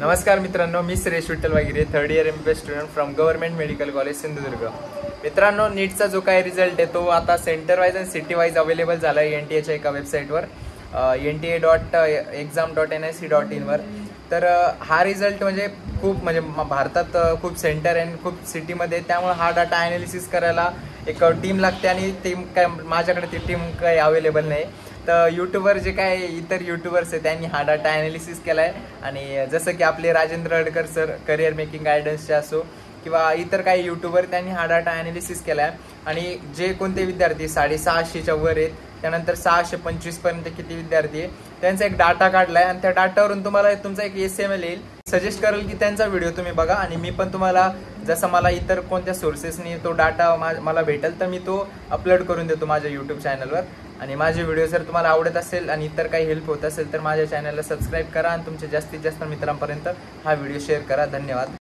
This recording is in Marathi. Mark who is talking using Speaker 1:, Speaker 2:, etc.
Speaker 1: नमस्कार मित्रांनो, मी Suresh Vitthal Wagire, third year MBBS student from government medical college Sindhudurg. मित्रांनो, नीटचा जो काही रिझल्ट आहे तो आता सेंटर वाईज आणि सिटी वाईज अवेलेबल झाला आहे NTA एका वेबसाईटवर, nta.exam.nic.in वर। तर हा रिझल्ट म्हणजे खूप भारतात खूप सेंटर आणि खूप सिटीमध्ये, त्यामुळे हा डाटा ॲनालिसिस करायला एक टीम लागते आणि टीम काय माझ्याकडे ती टीम काही अवेलेबल नाही। तर यूट्यूबवर जे काय इतर यूट्यूबर्स आहेत त्यांनी हा डाटा ॲनालिसिस केला आहे आणि जसं की आपले Rajendra Adkar sir career making गायडन्सचे असो किंवा इतर काही यूट्यूबर त्यांनी हा डाटा ॲनालिसिस केला आहे। आणि जे कोणते विद्यार्थी 650च्या वर आहेत, त्यानंतर 625 पर्यंत किती विद्यार्थी आहे त्यांचा एक डाटा काढला आहे आणि त्या डाटावरून तुम्हाला तुमचा एक SML येईल। सजेस्ट करेल की त्यांचा व्हिडिओ तुम्ही बघा आणि मी पण तुम्हाला जसं मला इतर कोणत्या सोर्सेसनी तो डाटा मला भेटेल तर मी तो अपलोड करून देतो माझ्या यूट्यूब चॅनलवर। आणि माझे व्हिडिओ जर तुम्हाला आवडत असेल आणि इतर काही हेल्प होत असेल तर माझ्या चॅनलला सबस्क्राईब करा आणि तुमच्या जास्तीत जास्त मित्रांपर्यंत हा व्हिडिओ शेअर करा। धन्यवाद।